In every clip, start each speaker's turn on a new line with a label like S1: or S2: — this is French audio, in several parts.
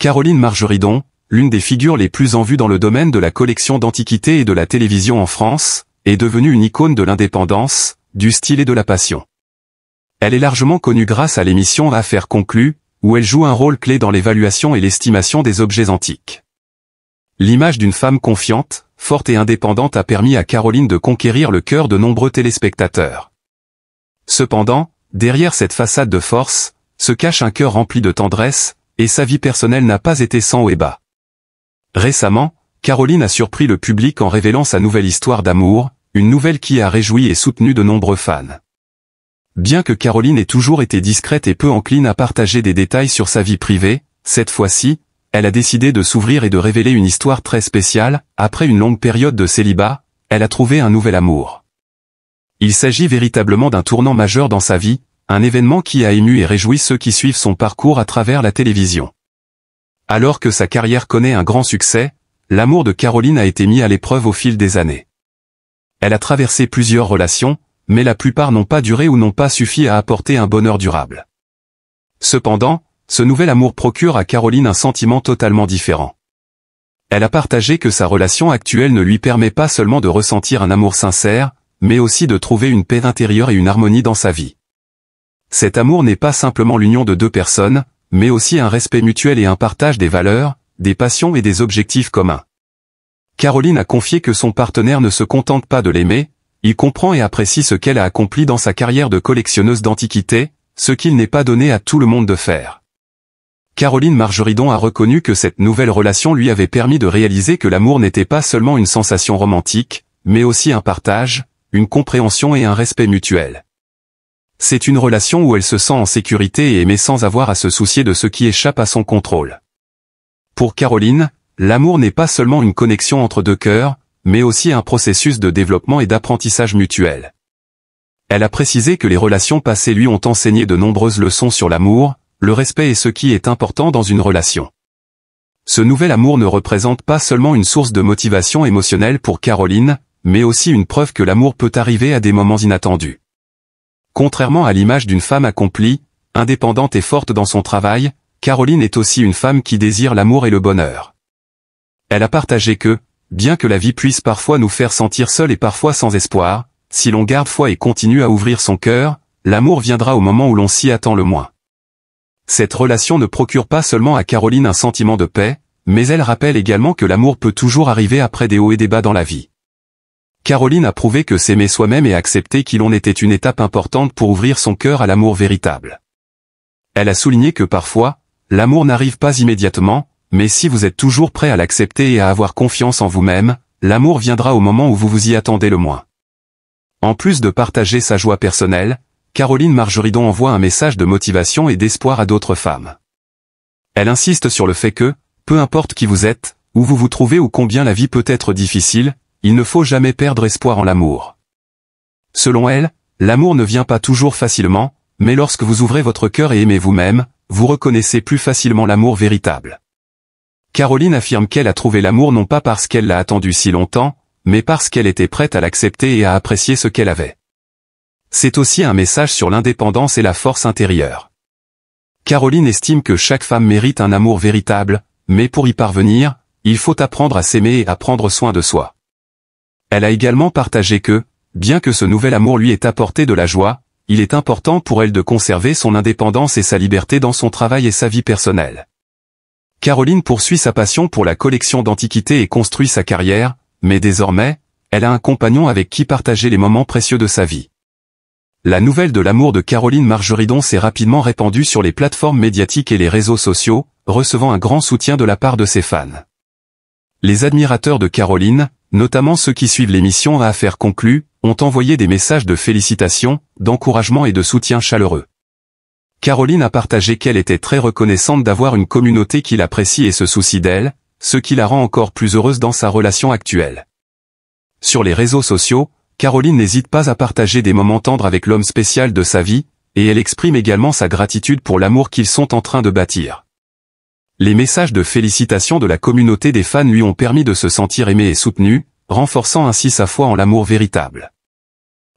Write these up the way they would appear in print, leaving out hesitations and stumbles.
S1: Caroline Margeridon, l'une des figures les plus en vue dans le domaine de la collection d'antiquités et de la télévision en France, est devenue une icône de l'indépendance, du style et de la passion. Elle est largement connue grâce à l'émission Affaires conclues, où elle joue un rôle clé dans l'évaluation et l'estimation des objets antiques. L'image d'une femme confiante, forte et indépendante a permis à Caroline de conquérir le cœur de nombreux téléspectateurs. Cependant, derrière cette façade de force, se cache un cœur rempli de tendresse, et sa vie personnelle n'a pas été sans haut et bas. Récemment, Caroline a surpris le public en révélant sa nouvelle histoire d'amour, une nouvelle qui a réjoui et soutenu de nombreux fans. Bien que Caroline ait toujours été discrète et peu encline à partager des détails sur sa vie privée, cette fois-ci, elle a décidé de s'ouvrir et de révéler une histoire très spéciale. Après une longue période de célibat, elle a trouvé un nouvel amour. Il s'agit véritablement d'un tournant majeur dans sa vie, un événement qui a ému et réjoui ceux qui suivent son parcours à travers la télévision. Alors que sa carrière connaît un grand succès, l'amour de Caroline a été mis à l'épreuve au fil des années. Elle a traversé plusieurs relations, mais la plupart n'ont pas duré ou n'ont pas suffi à apporter un bonheur durable. Cependant, ce nouvel amour procure à Caroline un sentiment totalement différent. Elle a partagé que sa relation actuelle ne lui permet pas seulement de ressentir un amour sincère, mais aussi de trouver une paix intérieure et une harmonie dans sa vie. Cet amour n'est pas simplement l'union de deux personnes, mais aussi un respect mutuel et un partage des valeurs, des passions et des objectifs communs. Caroline a confié que son partenaire ne se contente pas de l'aimer, il comprend et apprécie ce qu'elle a accompli dans sa carrière de collectionneuse d'antiquités, ce qu'il n'est pas donné à tout le monde de faire. Caroline Margeridon a reconnu que cette nouvelle relation lui avait permis de réaliser que l'amour n'était pas seulement une sensation romantique, mais aussi un partage, une compréhension et un respect mutuel. C'est une relation où elle se sent en sécurité et aimée sans avoir à se soucier de ce qui échappe à son contrôle. Pour Caroline, l'amour n'est pas seulement une connexion entre deux cœurs, mais aussi un processus de développement et d'apprentissage mutuel. Elle a précisé que les relations passées lui ont enseigné de nombreuses leçons sur l'amour, le respect et ce qui est important dans une relation. Ce nouvel amour ne représente pas seulement une source de motivation émotionnelle pour Caroline, mais aussi une preuve que l'amour peut arriver à des moments inattendus. Contrairement à l'image d'une femme accomplie, indépendante et forte dans son travail, Caroline est aussi une femme qui désire l'amour et le bonheur. Elle a partagé que, bien que la vie puisse parfois nous faire sentir seuls et parfois sans espoir, si l'on garde foi et continue à ouvrir son cœur, l'amour viendra au moment où l'on s'y attend le moins. Cette relation ne procure pas seulement à Caroline un sentiment de paix, mais elle rappelle également que l'amour peut toujours arriver après des hauts et des bas dans la vie. Caroline a prouvé que s'aimer soi-même et accepter qui l'on était une étape importante pour ouvrir son cœur à l'amour véritable. Elle a souligné que parfois, l'amour n'arrive pas immédiatement, mais si vous êtes toujours prêt à l'accepter et à avoir confiance en vous-même, l'amour viendra au moment où vous vous y attendez le moins. En plus de partager sa joie personnelle, Caroline Margeridon envoie un message de motivation et d'espoir à d'autres femmes. Elle insiste sur le fait que, peu importe qui vous êtes, où vous vous trouvez ou combien la vie peut être difficile, il ne faut jamais perdre espoir en l'amour. Selon elle, l'amour ne vient pas toujours facilement, mais lorsque vous ouvrez votre cœur et aimez vous-même, vous reconnaissez plus facilement l'amour véritable. Caroline affirme qu'elle a trouvé l'amour non pas parce qu'elle l'a attendu si longtemps, mais parce qu'elle était prête à l'accepter et à apprécier ce qu'elle avait. C'est aussi un message sur l'indépendance et la force intérieure. Caroline estime que chaque femme mérite un amour véritable, mais pour y parvenir, il faut apprendre à s'aimer et à prendre soin de soi. Elle a également partagé que, bien que ce nouvel amour lui ait apporté de la joie, il est important pour elle de conserver son indépendance et sa liberté dans son travail et sa vie personnelle. Caroline poursuit sa passion pour la collection d'antiquités et construit sa carrière, mais désormais, elle a un compagnon avec qui partager les moments précieux de sa vie. La nouvelle de l'amour de Caroline Margeridon s'est rapidement répandue sur les plateformes médiatiques et les réseaux sociaux, recevant un grand soutien de la part de ses fans. Les admirateurs de Caroline, notamment ceux qui suivent l'émission Affaires conclues, ont envoyé des messages de félicitations, d'encouragement et de soutien chaleureux. Caroline a partagé qu'elle était très reconnaissante d'avoir une communauté qui l'apprécie et se soucie d'elle, ce qui la rend encore plus heureuse dans sa relation actuelle. Sur les réseaux sociaux, Caroline n'hésite pas à partager des moments tendres avec l'homme spécial de sa vie, et elle exprime également sa gratitude pour l'amour qu'ils sont en train de bâtir. Les messages de félicitations de la communauté des fans lui ont permis de se sentir aimée et soutenue, renforçant ainsi sa foi en l'amour véritable.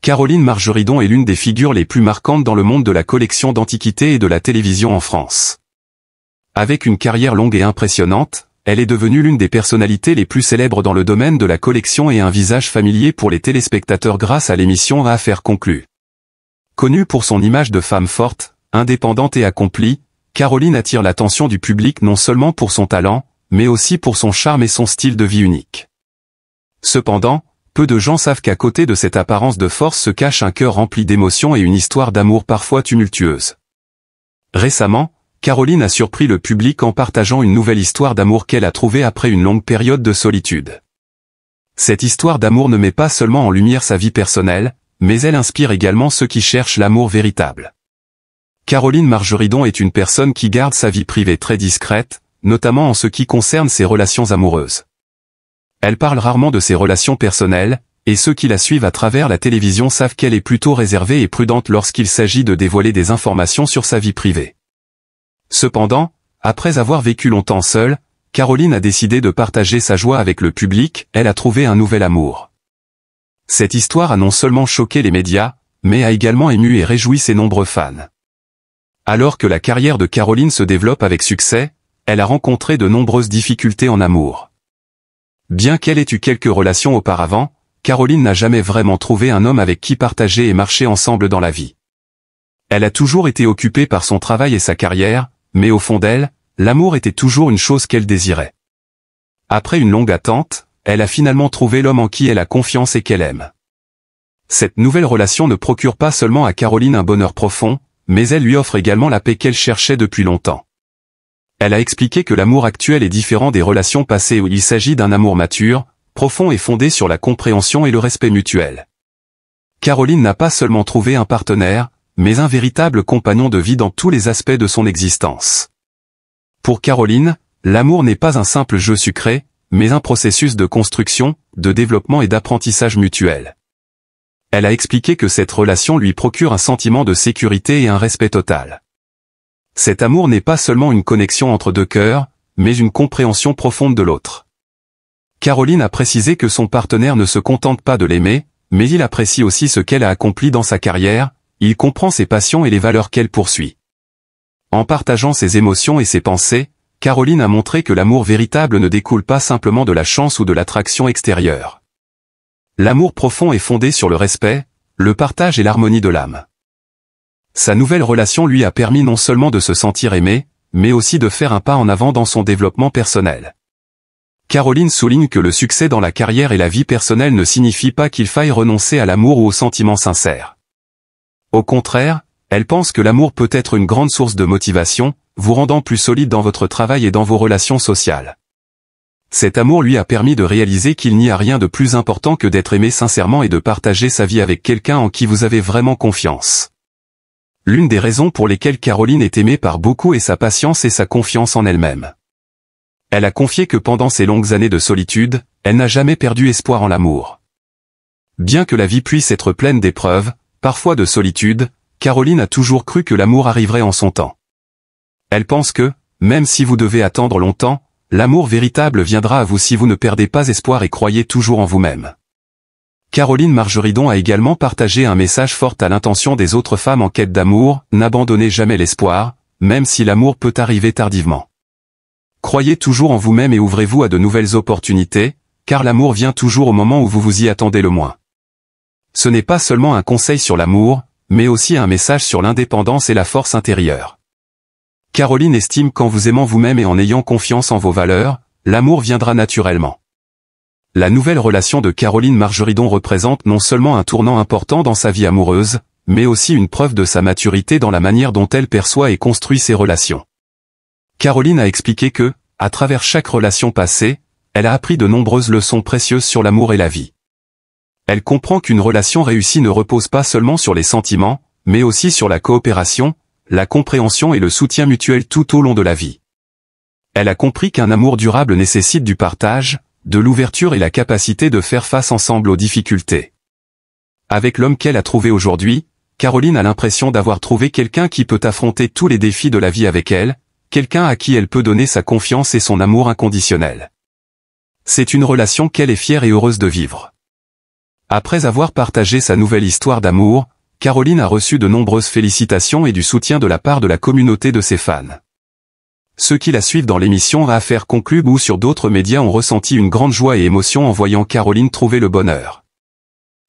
S1: Caroline Margeridon est l'une des figures les plus marquantes dans le monde de la collection d'antiquités et de la télévision en France. Avec une carrière longue et impressionnante, elle est devenue l'une des personnalités les plus célèbres dans le domaine de la collection et un visage familier pour les téléspectateurs grâce à l'émission Affaires conclues. Connue pour son image de femme forte, indépendante et accomplie, Caroline attire l'attention du public non seulement pour son talent, mais aussi pour son charme et son style de vie unique. Cependant, peu de gens savent qu'à côté de cette apparence de force se cache un cœur rempli d'émotions et une histoire d'amour parfois tumultueuse. Récemment, Caroline a surpris le public en partageant une nouvelle histoire d'amour qu'elle a trouvée après une longue période de solitude. Cette histoire d'amour ne met pas seulement en lumière sa vie personnelle, mais elle inspire également ceux qui cherchent l'amour véritable. Caroline Margeridon est une personne qui garde sa vie privée très discrète, notamment en ce qui concerne ses relations amoureuses. Elle parle rarement de ses relations personnelles, et ceux qui la suivent à travers la télévision savent qu'elle est plutôt réservée et prudente lorsqu'il s'agit de dévoiler des informations sur sa vie privée. Cependant, après avoir vécu longtemps seule, Caroline a décidé de partager sa joie avec le public, elle a trouvé un nouvel amour. Cette histoire a non seulement choqué les médias, mais a également ému et réjoui ses nombreux fans. Alors que la carrière de Caroline se développe avec succès, elle a rencontré de nombreuses difficultés en amour. Bien qu'elle ait eu quelques relations auparavant, Caroline n'a jamais vraiment trouvé un homme avec qui partager et marcher ensemble dans la vie. Elle a toujours été occupée par son travail et sa carrière, mais au fond d'elle, l'amour était toujours une chose qu'elle désirait. Après une longue attente, elle a finalement trouvé l'homme en qui elle a confiance et qu'elle aime. Cette nouvelle relation ne procure pas seulement à Caroline un bonheur profond, mais elle lui offre également la paix qu'elle cherchait depuis longtemps. Elle a expliqué que l'amour actuel est différent des relations passées où il s'agit d'un amour mature, profond et fondé sur la compréhension et le respect mutuel. Caroline n'a pas seulement trouvé un partenaire, mais un véritable compagnon de vie dans tous les aspects de son existence. Pour Caroline, l'amour n'est pas un simple jeu sucré, mais un processus de construction, de développement et d'apprentissage mutuel. Elle a expliqué que cette relation lui procure un sentiment de sécurité et un respect total. Cet amour n'est pas seulement une connexion entre deux cœurs, mais une compréhension profonde de l'autre. Caroline a précisé que son partenaire ne se contente pas de l'aimer, mais il apprécie aussi ce qu'elle a accompli dans sa carrière, il comprend ses passions et les valeurs qu'elle poursuit. En partageant ses émotions et ses pensées, Caroline a montré que l'amour véritable ne découle pas simplement de la chance ou de l'attraction extérieure. L'amour profond est fondé sur le respect, le partage et l'harmonie de l'âme. Sa nouvelle relation lui a permis non seulement de se sentir aimée, mais aussi de faire un pas en avant dans son développement personnel. Caroline souligne que le succès dans la carrière et la vie personnelle ne signifie pas qu'il faille renoncer à l'amour ou aux sentiments sincères. Au contraire, elle pense que l'amour peut être une grande source de motivation, vous rendant plus solide dans votre travail et dans vos relations sociales. Cet amour lui a permis de réaliser qu'il n'y a rien de plus important que d'être aimé sincèrement et de partager sa vie avec quelqu'un en qui vous avez vraiment confiance. L'une des raisons pour lesquelles Caroline est aimée par beaucoup est sa patience et sa confiance en elle-même. Elle a confié que pendant ses longues années de solitude, elle n'a jamais perdu espoir en l'amour. Bien que la vie puisse être pleine d'épreuves, parfois de solitude, Caroline a toujours cru que l'amour arriverait en son temps. Elle pense que, même si vous devez attendre longtemps, l'amour véritable viendra à vous si vous ne perdez pas espoir et croyez toujours en vous-même. Caroline Margeridon a également partagé un message fort à l'intention des autres femmes en quête d'amour, n'abandonnez jamais l'espoir, même si l'amour peut arriver tardivement. Croyez toujours en vous-même et ouvrez-vous à de nouvelles opportunités, car l'amour vient toujours au moment où vous vous y attendez le moins. Ce n'est pas seulement un conseil sur l'amour, mais aussi un message sur l'indépendance et la force intérieure. Caroline estime qu'en vous aimant vous-même et en ayant confiance en vos valeurs, l'amour viendra naturellement. La nouvelle relation de Caroline Margeridon représente non seulement un tournant important dans sa vie amoureuse, mais aussi une preuve de sa maturité dans la manière dont elle perçoit et construit ses relations. Caroline a expliqué que, à travers chaque relation passée, elle a appris de nombreuses leçons précieuses sur l'amour et la vie. Elle comprend qu'une relation réussie ne repose pas seulement sur les sentiments, mais aussi sur la coopération, la compréhension et le soutien mutuel tout au long de la vie. Elle a compris qu'un amour durable nécessite du partage, de l'ouverture et la capacité de faire face ensemble aux difficultés. Avec l'homme qu'elle a trouvé aujourd'hui, Caroline a l'impression d'avoir trouvé quelqu'un qui peut affronter tous les défis de la vie avec elle, quelqu'un à qui elle peut donner sa confiance et son amour inconditionnel. C'est une relation qu'elle est fière et heureuse de vivre. Après avoir partagé sa nouvelle histoire d'amour, Caroline a reçu de nombreuses félicitations et du soutien de la part de la communauté de ses fans. Ceux qui la suivent dans l'émission Affaires conclues ou sur d'autres médias ont ressenti une grande joie et émotion en voyant Caroline trouver le bonheur.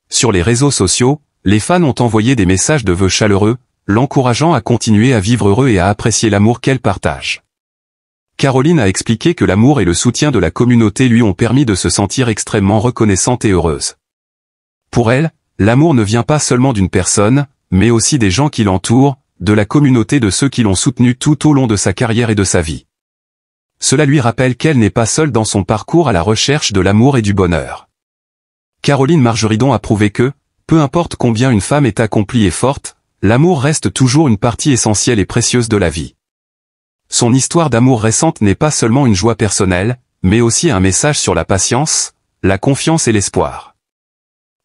S1: Sur les réseaux sociaux, les fans ont envoyé des messages de vœux chaleureux, l'encourageant à continuer à vivre heureux et à apprécier l'amour qu'elle partage. Caroline a expliqué que l'amour et le soutien de la communauté lui ont permis de se sentir extrêmement reconnaissante et heureuse. Pour elle, l'amour ne vient pas seulement d'une personne, mais aussi des gens qui l'entourent, de la communauté de ceux qui l'ont soutenue tout au long de sa carrière et de sa vie. Cela lui rappelle qu'elle n'est pas seule dans son parcours à la recherche de l'amour et du bonheur. Caroline Margeridon a prouvé que, peu importe combien une femme est accomplie et forte, l'amour reste toujours une partie essentielle et précieuse de la vie. Son histoire d'amour récente n'est pas seulement une joie personnelle, mais aussi un message sur la patience, la confiance et l'espoir.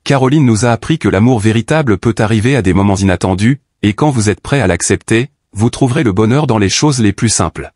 S1: Caroline nous a appris que l'amour véritable peut arriver à des moments inattendus, et quand vous êtes prêt à l'accepter, vous trouverez le bonheur dans les choses les plus simples.